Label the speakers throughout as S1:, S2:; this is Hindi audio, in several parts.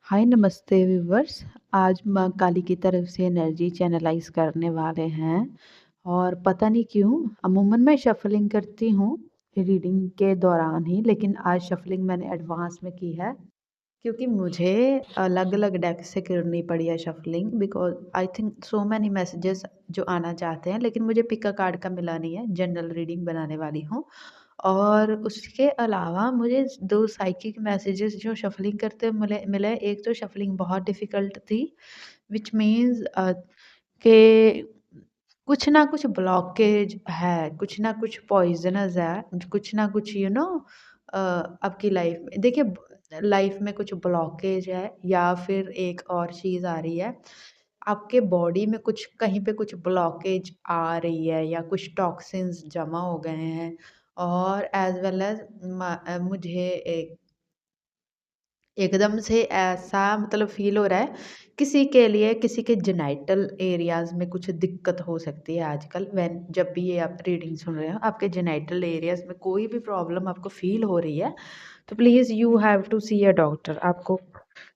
S1: हाय नमस्ते व्यूवर्स। आज माँ काली की तरफ से एनर्जी चैनलाइज करने वाले हैं। और पता नहीं क्यों अमूमन मैं शफलिंग करती हूँ रीडिंग के दौरान ही, लेकिन आज शफलिंग मैंने एडवांस में की है क्योंकि मुझे अलग अलग डेक से करनी पड़ी है shuffling, because I think so many messages जो आना चाहते हैं, लेकिन मुझे पिक अ कार्ड का मिला नहीं है। जनरल रीडिंग बनाने वाली हूँ और उसके अलावा मुझे 2 साइकिक मैसेजेस जो शफलिंग करते मिले मिले। एक तो शफलिंग बहुत डिफ़िकल्ट थी, व्हिच मीन्स कि कुछ ना कुछ ब्लॉकेज है, कुछ ना कुछ पॉइज़नस है, कुछ ना कुछ आपकी लाइफ़ में देखिए लाइफ़ में कुछ ब्लॉकेज है या फिर एक और चीज़ आ रही है। आपके बॉडी में कुछ कहीं पे कुछ ब्लॉकेज आ रही है या कुछ टॉक्सिन्स जमा हो गए हैं। और एज़ वेल एज़ मुझे एक एकदम से ऐसा मतलब फ़ील हो रहा है, किसी के लिए किसी के जेनाइटल एरियाज़ में कुछ दिक्कत हो सकती है आजकल। जब भी ये आप रीडिंग सुन रहे हो, आपके जेनाइटल एरियाज़ में कोई भी प्रॉब्लम आपको फ़ील हो रही है, तो please you have to see a doctor. आपको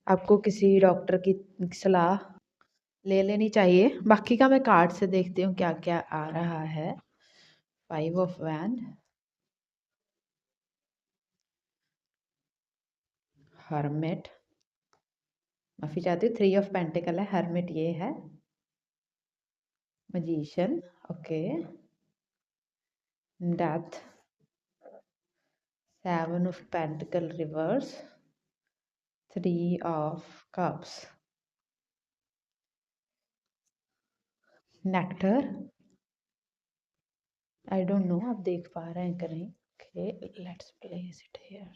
S1: आपको किसी डॉक्टर की सलाह ले लेनी चाहिए। बाकी का मैं कार्ड से देखती हूँ क्या-क्या आ रहा है। 5 ऑफ वैंड, हर्मिट, माफ़ी चाहती हूँ 3 ऑफ पेंटिकल है, हर्मिट ये है, magician, okay, death, 7 of pentacle reverse, 3 of cups, nectar, I don't know आप देख पा रहे हैं कि नहीं। Okay, let's place it here.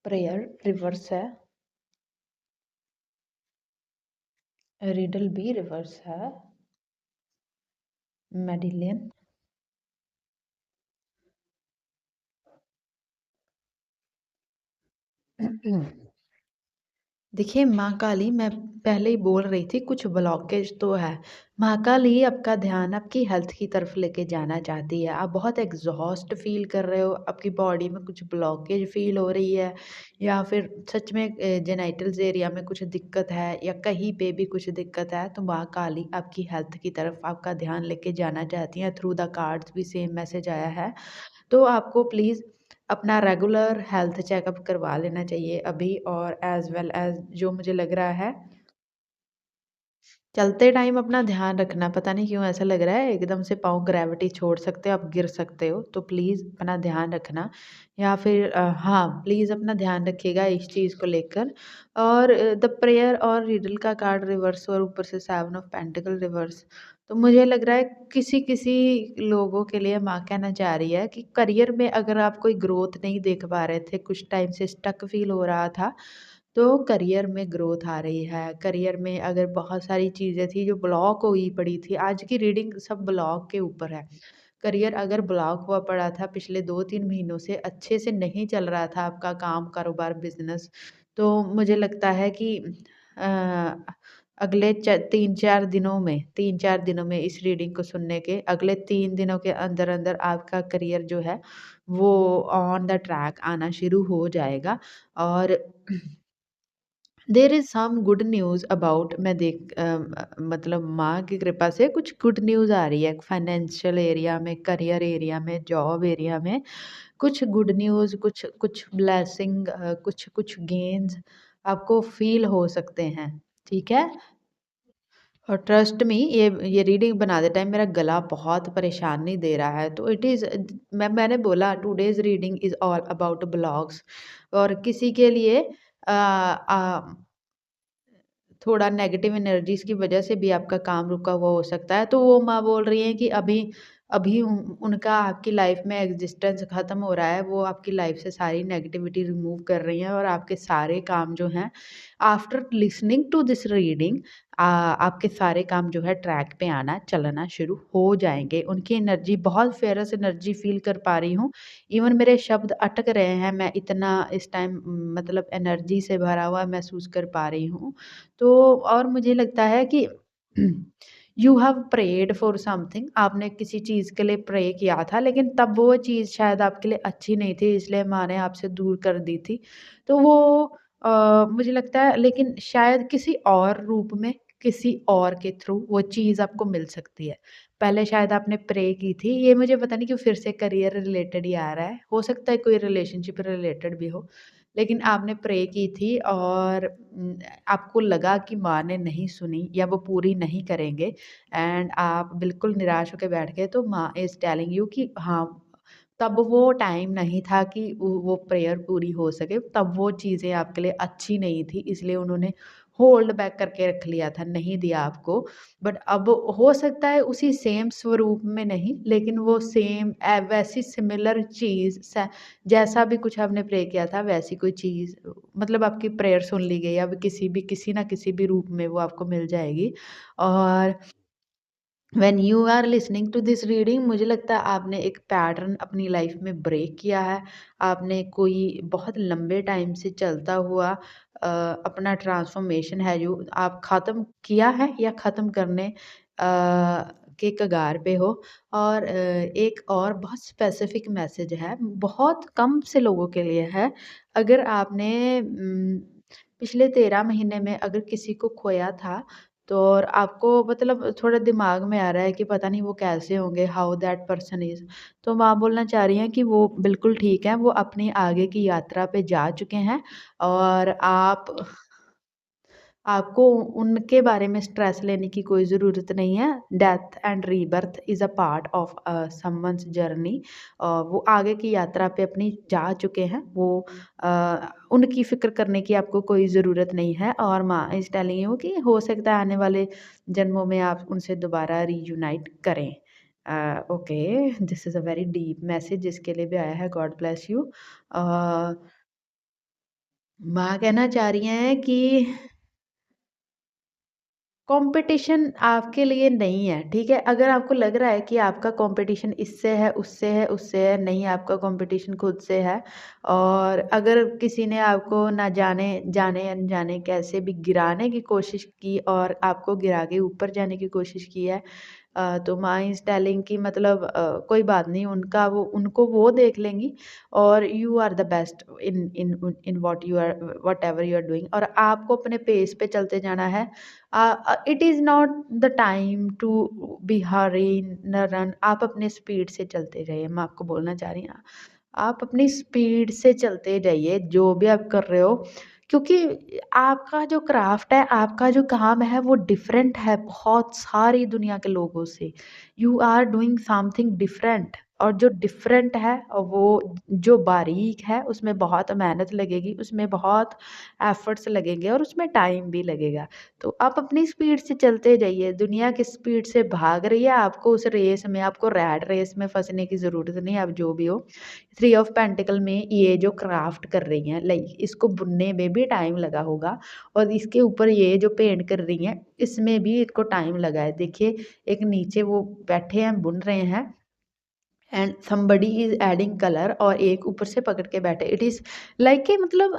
S1: Prayer reverse है, रिडल भी रिवर्स है, मेडिलियन, देखिए माँ काली, मैं पहले ही बोल रही थी कुछ ब्लॉकेज तो है। माँ काली आपका ध्यान आपकी हेल्थ की तरफ लेके जाना चाहती है। आप बहुत एग्जॉस्ट फील कर रहे हो, आपकी बॉडी में कुछ ब्लॉकेज फील हो रही है या फिर सच में जेनाइटल्स एरिया में कुछ दिक्कत है या कहीं पे भी कुछ दिक्कत है, तो माँ काली आपकी हेल्थ की तरफ आपका ध्यान लेके जाना चाहती हैं। थ्रू द कार्ड्स भी सेम मैसेज आया है। तो आपको प्लीज़ अपना रेगुलर हेल्थ चेकअप करवा लेना चाहिए अभी। और एज़ वेल एज़ जो मुझे लग रहा है, चलते टाइम अपना ध्यान रखना। पता नहीं क्यों ऐसा लग रहा है एकदम से पाँव ग्रेविटी छोड़ सकते हो, आप गिर सकते हो, तो प्लीज़ अपना ध्यान रखना। या फिर हाँ, प्लीज़ अपना ध्यान रखिएगा इस चीज़ को लेकर। और द प्रेयर और रिडल का कार्ड रिवर्स और ऊपर से 7 ऑफ पेंटिकल रिवर्स। तो मुझे लग रहा है किसी-किसी लोगों के लिए माँ कहना चाह रही है कि करियर में अगर आप कोई ग्रोथ नहीं देख पा रहे थे, कुछ टाइम से स्टक फ़ील हो रहा था, तो करियर में ग्रोथ आ रही है। करियर में अगर बहुत सारी चीज़ें थी जो ब्लॉक हुई पड़ी थी, आज की रीडिंग सब ब्लॉक के ऊपर है। करियर अगर ब्लॉक हुआ पड़ा था पिछले 2-3 महीनों से, अच्छे से नहीं चल रहा था आपका काम, कारोबार, बिज़नेस, तो मुझे लगता है कि अ, अगले 3-4 दिनों में इस रीडिंग को सुनने के अगले 3 दिनों के अंदर-अंदर आपका करियर जो है, वो ऑन द ट्रैक आना शुरू हो जाएगा। और there is some good news about, मतलब माँ की कृपा से कुछ गुड न्यूज़ आ रही है फाइनेंशियल एरिया में, करियर एरिया में, जॉब एरिया में। कुछ गुड न्यूज़, कुछ कुछ ब्लेसिंग, कुछ कुछ गेन्स आपको फ़ील हो सकते हैं, ठीक है? और ट्रस्ट मी, ये रीडिंग बनाते टाइम मेरा गला बहुत परेशानी दे रहा है, तो इट इज़ मैंने बोला today's reading is all about blogs. और किसी के लिए थोड़ा नेगेटिव एनर्जीज़ की वजह से भी आपका काम रुका हुआ हो सकता है। तो वो माँ बोल रही हैं कि अभी अभी उनका आपकी लाइफ़ में एग्ज़िस्टेंस ख़त्म हो रहा है। वो आपकी लाइफ़ से सारी नेगेटिविटी रिमूव कर रही हैं और आपके सारे काम जो हैं, after listening to this reading, आपके सारे काम जो है ट्रैक पे आना, चलना शुरू हो जाएँगे। उनकी एनर्जी बहुत फेयरस एनर्जी फ़ील कर पा रही हूँ। इवन मेरे शब्द अटक रहे हैं, मैं इतना इस टाइम मतलब एनर्जी से भरा हुआ महसूस कर पा रही हूँ। तो और मुझे लगता है कि you have prayed for something, आपने किसी चीज़ के लिए प्रे किया था, लेकिन तब वो चीज़ शायद आपके लिए अच्छी नहीं थी, इसलिए माँ ने आपसे दूर कर दी थी। तो वो मुझे लगता है, लेकिन शायद किसी और रूप में, किसी और के थ्रू वो चीज़ आपको मिल सकती है। पहले शायद आपने प्रे की थी, ये मुझे पता नहीं क्यों फिर से करियर रिलेटेड ही आ रहा है। हो सकता है कोई रिलेशनशिप रिलेटेड भी हो। लेकिन आपने प्रे की थी और आपको लगा कि माँ ने नहीं सुनी या वो पूरी नहीं करेंगे, एंड आप बिल्कुल निराश होके बैठ गए, तो माँ इज़ टेलिंग यू कि हाँ, तब वो टाइम नहीं था कि वो प्रेयर पूरी हो सके, तब वो चीज़ें आपके लिए अच्छी नहीं थी, इसलिए उन्होंने होल्ड बैक करके रख लिया था, नहीं दिया आपको। बट अब हो सकता है उसी सेम स्वरूप में नहीं, लेकिन वो सेम वैसी सिमिलर चीज़ जैसा भी कुछ आपने प्रे किया था, वैसी कोई चीज़, मतलब आपकी प्रेयर सुन ली गई, अब किसी ना किसी भी रूप में वो आपको मिल जाएगी। और when you are listening to this reading, मुझे लगता है आपने एक पैटर्न अपनी लाइफ में ब्रेक किया है। आपने कोई बहुत लंबे टाइम से चलता हुआ अपना ट्रांसफॉर्मेशन है जो आप ख़त्म किया है या ख़त्म करने के कगार पे हो। और एक और बहुत स्पेसिफिक मैसेज है, बहुत कम से लोगों के लिए है। अगर आपने पिछले 13 महीने में अगर किसी को खोया था, तो और आपको मतलब थोड़ा दिमाग में आ रहा है कि पता नहीं वो कैसे होंगे, हाउ दैट पर्सन इज़। तो माँ बोलना चाह रही हैं कि वो बिल्कुल ठीक है, वो अपनी आगे की यात्रा पे जा चुके हैं, और आपको उनके बारे में स्ट्रेस लेने की कोई ज़रूरत नहीं है। Death and rebirth is a part of someone's journey. वो आगे की यात्रा पे अपनी जा चुके हैं, वो उनकी फ़िक्र करने की आपको कोई ज़रूरत नहीं है, और माँ इज़ टेलिंग यू कि हो सकता है आने वाले जन्मों में आप उनसे दोबारा रीयूनाइट करें। Okay, this is a very deep message जिसके लिए भी आया है, गॉड ब्लेस यू। अ, माँ कहना चाह रही हैं कि कंपटीशन आपके लिए नहीं है, ठीक है? अगर आपको लग रहा है कि आपका कंपटीशन इससे है, उससे है, उससे है, नहीं, आपका कंपटीशन खुद से है। और अगर किसी ने आपको ना जाने-अनजाने कैसे भी गिराने की कोशिश की और आपको गिरा के ऊपर जाने की कोशिश की है, तो माँ इज़ टेलिंग कि मतलब कोई बात नहीं, उनका वो उनको वो देख लेंगी, और you are the best in in in whatever you are doing, और आपको अपने पेस पे चलते जाना है। It is not the time to be hurry न रन, आप अपने स्पीड से चलते जाइए, मैं आपको बोलना चाह रही हूँ। आप अपनी स्पीड से चलते जाइए, जो भी आप कर रहे हो, क्योंकि आपका जो क्राफ्ट है, आपका जो काम है, वो डिफरेंट है बहुत सारी दुनिया के लोगों से। You are doing something different, और जो डिफरेंट है और वो जो बारीक है, उसमें बहुत मेहनत लगेगी, उसमें बहुत एफर्ट्स लगेंगे, और उसमें टाइम भी लगेगा। तो आप अपनी स्पीड से चलते जाइए, दुनिया किस स्पीड से भाग रही है, आपको उस रेस में, आपको रैट रेस में फँसने की ज़रूरत नहीं है, आप जो भी हो। थ्री ऑफ पेंटिकल में ये जो क्राफ्ट कर रही हैं, लाइक इसको बुनने में भी टाइम लगा होगा, और इसके ऊपर ये जो पेंट कर रही हैं, इसमें भी इनको टाइम लगा है। देखिए, एक नीचे वो बैठे हैं, बुन रहे हैं, and somebody is adding colour, और एक ऊपर से पकड़ के बैठे। इट इज लाइक कि मतलब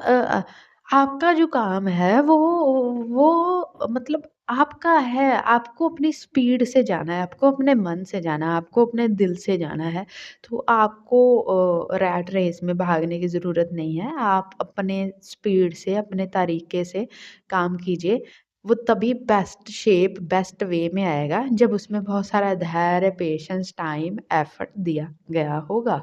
S1: आपका जो काम है वो मतलब आपका है, आपको अपनी स्पीड से जाना है, आपको अपने मन से जाना है, आपको अपने दिल से जाना है। तो आपको रैट रेस में भागने की ज़रूरत नहीं है, आप अपने स्पीड से, अपने तरीके से काम कीजिए। वो तभी बेस्ट शेप, बेस्ट वे में आएगा, जब उसमें बहुत सारा धैर्य, पेशेंस, टाइम, एफर्ट दिया गया होगा।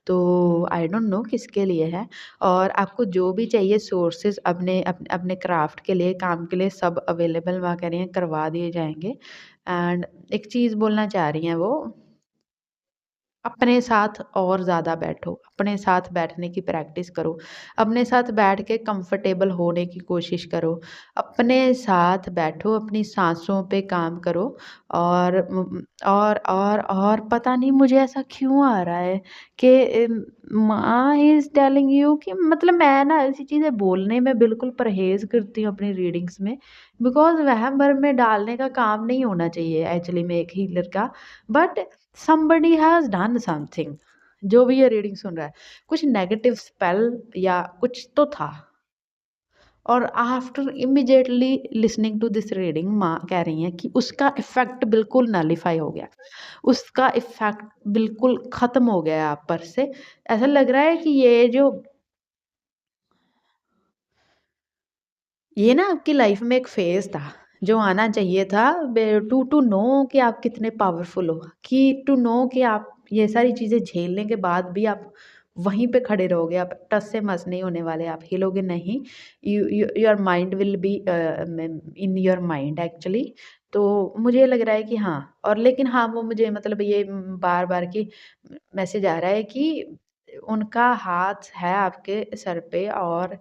S1: तो आई डोंट नो किसके लिए है, और आपको जो भी चाहिए सोर्सेज़ अपने क्राफ्ट के लिए, काम के लिए, सब अवेलेबल वहाँ कह रही हैं, करवा दिए जाएँगे। एंड एक चीज़ बोलना चाह रही हैं वो, अपने साथ और ज़्यादा बैठो, अपने साथ बैठने की प्रैक्टिस करो, अपने साथ बैठ के कंफर्टेबल होने की कोशिश करो, अपने साथ बैठो, अपनी साँसों पे काम करो। और और पता नहीं मुझे ऐसा क्यों आ रहा है कि माँ इज़ टेलिंग यू कि मतलब मैं ना ऐसी चीज़ें बोलने में बिल्कुल परहेज़ करती हूँ अपनी रीडिंग्स में, बिकॉज़ वहम भरम में डालने का काम नहीं होना चाहिए एक्चुअली में एक हीलर का। But somebody has done something, जो भी ये रीडिंग सुन रहा है, कुछ नेगेटिव स्पेल या कुछ तो था। और after immediately listening to this reading माँ कह रही हैं कि उसका इफ़ेक्ट बिल्कुल नलिफ़ाई हो गया। उसका इफ़ेक्ट बिल्कुल ख़त्म हो गया है आप पर से। ऐसा लग रहा है कि ये ना आपकी लाइफ़ में एक फ़ेज़ था, जो आना चाहिए था बे टू नो कि आप कितने पावरफुल हो, कि टू नो कि आप ये सारी चीज़ें झेलने के बाद भी आप वहीं पे खड़े रहोगे, आप टस से मस नहीं होने वाले, आप हिलोगे नहीं। Your mind will be in your mind actually. तो मुझे लग रहा है कि हाँ, और लेकिन हाँ, वो मुझे मतलब ये बार-बार कि मैसेज आ रहा है कि उनका हाथ है आपके सर पे और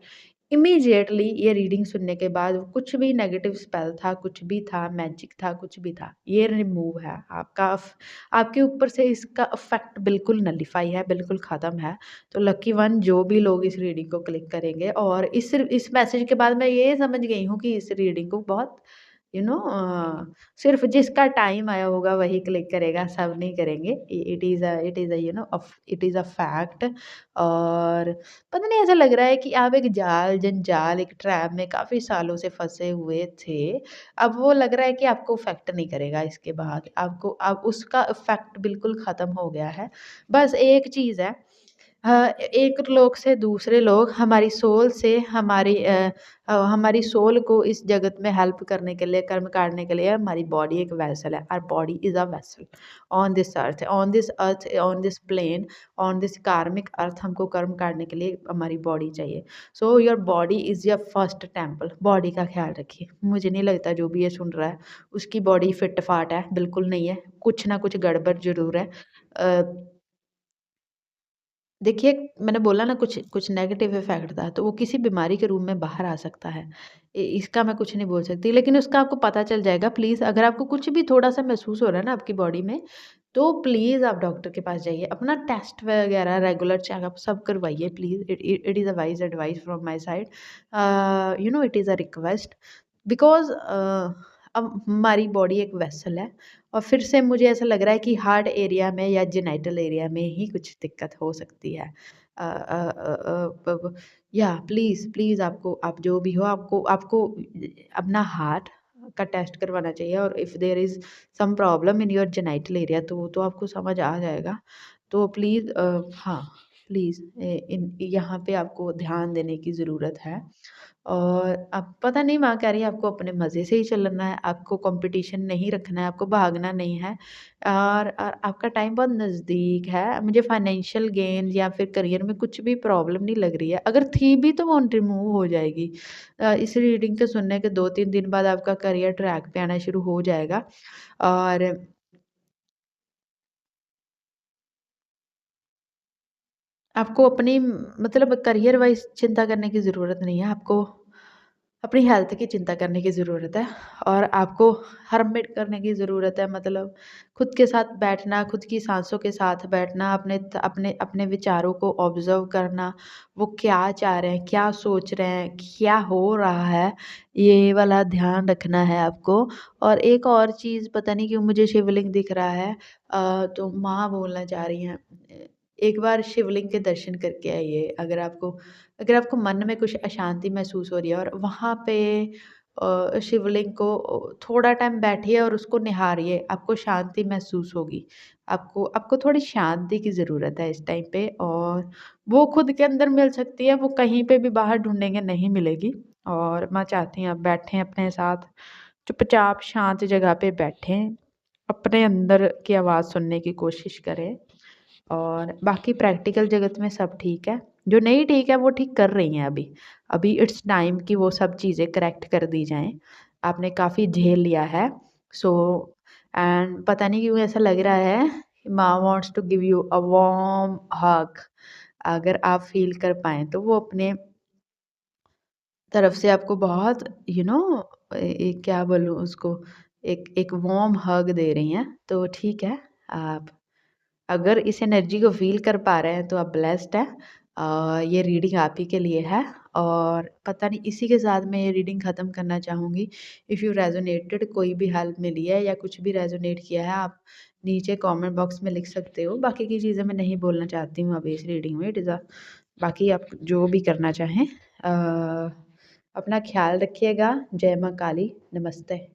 S1: इमीडिएटली ये रीडिंग सुनने के बाद कुछ भी नेगेटिव स्पेल था, कुछ भी था, मैजिक था, कुछ भी था, ये रिमूव है। आपके ऊपर से इसका इफ़ेक्ट बिल्कुल नलिफ़ाई है, बिल्कुल ख़त्म है। तो लकी वन जो भी लोग इस रीडिंग को क्लिक करेंगे और इस मैसेज के बाद मैं ये समझ गई हूँ कि इस रीडिंग को बहुत सिर्फ़ जिसका टाइम आया होगा वही क्लिक करेगा, सब नहीं करेंगे। It is a it is a fact. और पता नहीं ऐसा लग रहा है कि आप एक जंजाल, एक ट्रैप में काफ़ी सालों से फँसे हुए थे। अब वो लग रहा है कि आपको इफ़ेक्ट नहीं करेगा इसके बाद। आपको अब उसका इफ़ेक्ट बिल्कुल ख़त्म हो गया है। बस एक चीज़ है, एक लोग से दूसरे लोग हमारी सोल से हमारी सोल को इस जगत में हेल्प करने के लिए, कर्म काटने के लिए हमारी बॉडी एक वेसल है। Our body is a vessel on this plane, on this karmic earth हमको कर्म काटने के लिए हमारी बॉडी चाहिए। So your body is your first temple. Body का ख्याल रखिए। मुझे नहीं लगता जो भी ये सुन रहा है उसकी बॉडी फिट-फाट है, बिल्कुल नहीं है। कुछ ना कुछ गड़बड़ ज़रूर है। अ देखिए, मैंने बोला ना कुछ कुछ नेगेटिव इफ़ेक्ट था, तो वो किसी बीमारी के रूप में बाहर आ सकता है। इसका मैं कुछ नहीं बोल सकती, लेकिन उसका आपको पता चल जाएगा प्लीज़। अगर आपको कुछ भी थोड़ा-सा महसूस हो रहा है ना आपकी बॉडी में, तो प्लीज़ आप डॉक्टर के पास जाइए। अपना टेस्ट वगैरह रेगुलर चेकअप सब करवाइए please. It is a wise advice from my side. It is a request because अब हमारी बॉडी एक वेसल है और फिर से मुझे ऐसा लग रहा है कि हार्ट एरिया में या जेनिटल एरिया में ही कुछ दिक्कत हो सकती है। अ अ अ अ, ब या प्लीज़ आपको आप जो भी हो आपको आपको अपना हार्ट का टेस्ट करवाना चाहिए और if there is some problem in your genital area तो वो तो आपको समझ आ जाएगा। तो प्लीज़ हाँ, प्लीज़ इन यहाँ पे आपको ध्यान देने की ज़रूरत है। और अब पता नहीं माँ कह रही है आपको अपने मज़े से ही चलना है, आपको कॉम्पिटिशन नहीं रखना है, आपको भागना नहीं है और आपका टाइम बहुत नज़दीक है। मुझे फाइनेंशियल गेन या फिर करियर में कुछ भी प्रॉब्लम नहीं लग रही है। अगर थी भी तो वो रिमूव हो जाएगी। इस रीडिंग के सुनने के 2-3 दिन बाद आपका करियर ट्रैक पे आना शुरू हो जाएगा और आपको अपनी मतलब करियर वाइज़ चिंता करने की ज़रूरत नहीं है, आपको अपनी हेल्थ की चिंता करने की ज़रूरत है और आपको हर्मिट करने की ज़रूरत है मतलब खुद के साथ बैठना, खुद की साँसों के साथ बैठना, अपने अपने विचारों को ऑब्ज़र्व करना, वो क्या चाह रहे हैं, क्या सोच रहे हैं, क्या हो रहा है, ये वाला ध्यान रखना है आपको। और एक और चीज़ पता नहीं क्यों मुझे शिवलिंग दिख रहा है तो माँ बोलना चाह रही हैं एक बार शिवलिंग के दर्शन करके आइए अगर आपको मन में कुछ अशांति महसूस हो रही है और वहाँ पे शिवलिंग को थोड़ा टाइम बैठिए और उसको निहारिए, आपको शांति महसूस होगी। आपको आपको थोड़ी शांति की ज़रूरत है इस टाइम पे और वो खुद के अंदर मिल सकती है, वो कहीं पे भी बाहर ढूँढेंगे नहीं मिलेगी। और मैं चाहती हूँ आप बैठें अपने साथ, चुपचाप शांत जगह पे बैठें, अपने अंदर की आवाज़ सुनने की कोशिश करें। और बाकी प्रैक्टिकल जगत में सब ठीक है। जो नहीं ठीक है वो ठीक कर रही हैं अभी। अभी इट्स टाइम कि वो सब चीज़ें करेक्ट कर दी जाएँ। आपने काफ़ी झेल लिया है। सो एंड पता नहीं क्यों ऐसा लग रहा है माँ wants to give you a warm hug. अगर आप फ़ील कर पाएँ तो वो अपने तरफ से आपको बहुत क्या बोलूँ उसको एक एक वार्म हग दे रही हैं। तो ठीक है, आप अगर इस एनर्जी को फ़ील कर पा रहे हैं तो आप ब्लेस्ड हैं। ये रीडिंग आप ही के लिए है और पता नहीं इसी के साथ मैं ये रीडिंग ख़त्म करना चाहूँगी। इफ़ यू रेज़ोनेटेड कोई भी हेल्प मिली है या कुछ भी रेज़ोनेट किया है आप नीचे कमेंट बॉक्स में लिख सकते हो। बाकी की चीज़ें मैं नहीं बोलना चाहती हूँ अभी इस रीडिंग में। इट इज़ अ बाकी आप जो भी करना चाहें। अपना ख्याल रखिएगा। जय माँ काली। नमस्ते।